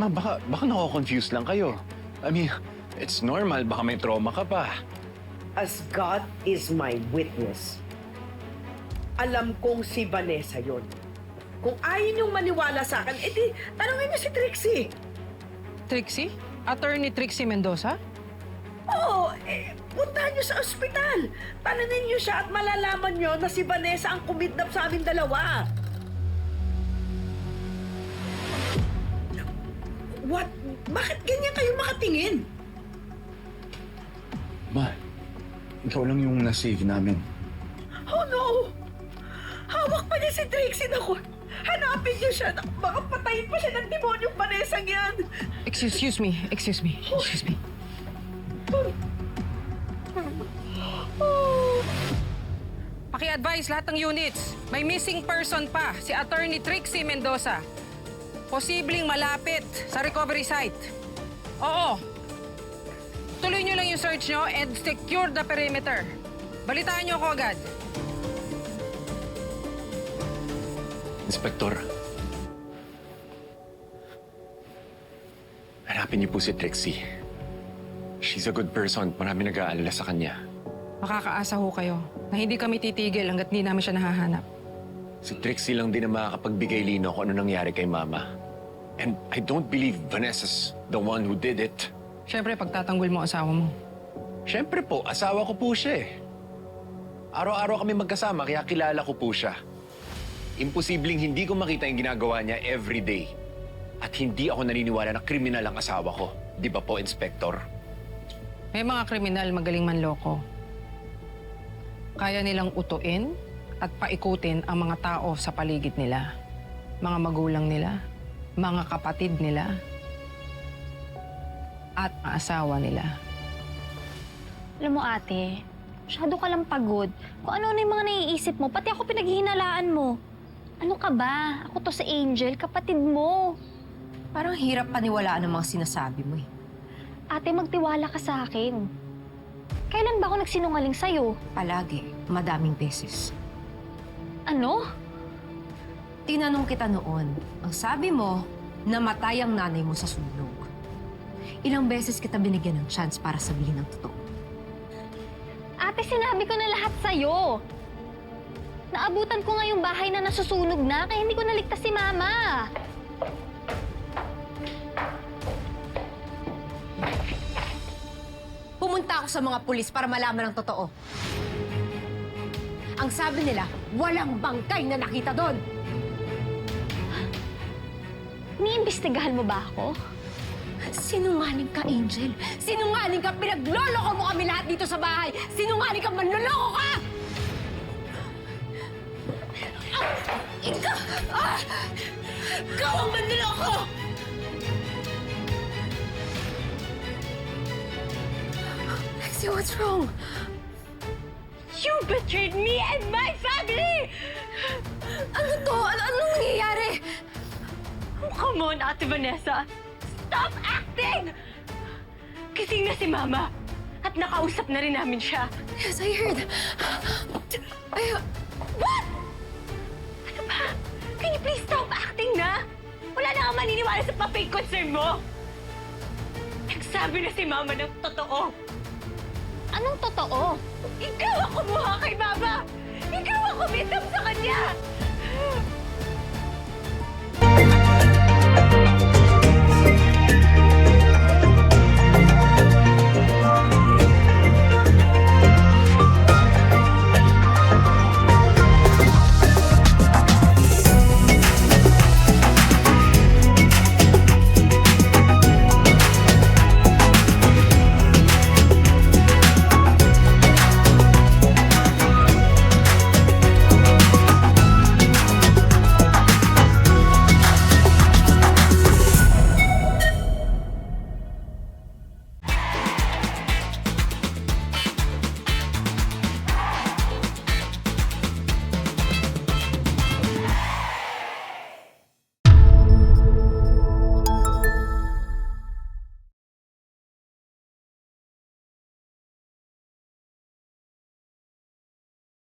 Ma, baka nako-confuse lang kayo. I mean, it's normal. Baka may trauma ka pa. As God is my witness, alam kong si Vanessa yon. Kung ayaw niyong maniwala sa akin, edi tanongin niyo si Trixie. Trixie? Attorney Trixie Mendoza? Oo, puntahan niyo sa ospital. Tanungin niyo siya at malalaman niyo na si Vanessa ang kumidnap sa aming dalawa. What? Bakit ganyan kayo makatingin? Ma, ikaw lang yung na-save namin. Oh no! Hawak pa niya si Trixie. Naku, hanapin niyo siya. Naku, baka patayin pa siya ng demonyong Vanessa yan. Excuse me. Paki-advise lahat ng units. May missing person pa, si Attorney Trixie Mendoza. Posibleng malapit sa recovery site. Oo. Tuloy nyo lang yung search nyo and secure the perimeter. Balitaan nyo ako agad. Inspektor. Hanapin niyo po si Trixie. She's a good person. Marami nag-aalala sa kanya. Makakaasa ho kayo na hindi kami titigil hanggat hindi namin siya nahahanap. Si Trixie lang din ang makakapagbigay lino kung ano nangyari kay Mama. And I don't believe Vanessa's the one who did it. Siyempre, pagtatanggol mo asawa mo. Siyempre po, asawa ko po siya eh. Araw-araw kami magkasama kaya kilala ko po siya. Imposibleng hindi ko makita yung ginagawa niya every day. At hindi ako naniniwala na kriminal ang asawa ko. Di ba po, Inspektor? May mga kriminal magaling manloko. Kaya nilang utuin at paikutin ang mga tao sa paligid nila. Mga magulang nila, mga kapatid nila, at ang asawa nila. Alam mo ate, masyado ka lang pagod. Kung ano yung mga naiisip mo, pati ako pinaghihinalaan mo. Ano ka ba? Ako to si Angel, kapatid mo. Parang hirap paniwalaan ang mga sinasabi mo eh. Ate, magtiwala ka sa akin. Kailan ba ako nagsinungaling sa'yo? Palagi, madaming beses. Ano? Tinanong kita noon, ang sabi mo, namatay ang nanay mo sa sunog. Ilang beses kita binigyan ng chance para sabihin ang totoo. Ate, sinabi ko na lahat sa'yo. Naabutan ko nga yung bahay na nasusunog na, kaya hindi ko naligtas si Mama. Pumunta ako sa mga pulis para malaman ang totoo. Ang sabi nila, walang bangkay na nakita doon. Iniimbestigahan mo ba ako? Sinungaling ka, Angel. Sinungaling ka. Pinagloloko mo kami lahat dito sa bahay. Sinungaling ka, manloloko ka! Ikaw! Ikaw ang manloloko! Lexi, what's wrong? You betrayed me and my family! Ano to? Anong nangyayari? Oh, come on, Ate Vanessa. Stop acting! Gising na si Mama. At nakausap na rin namin siya. Yes, I heard. What? Ano ba? Can you please stop acting na? Wala na kang maniniwala sa pa-fake concern mo. Nagsabi na si Mama ng totoo. Anong totoo? Ikaw ang kumuha kay Mama! Ikaw ang kumitam sa kanya!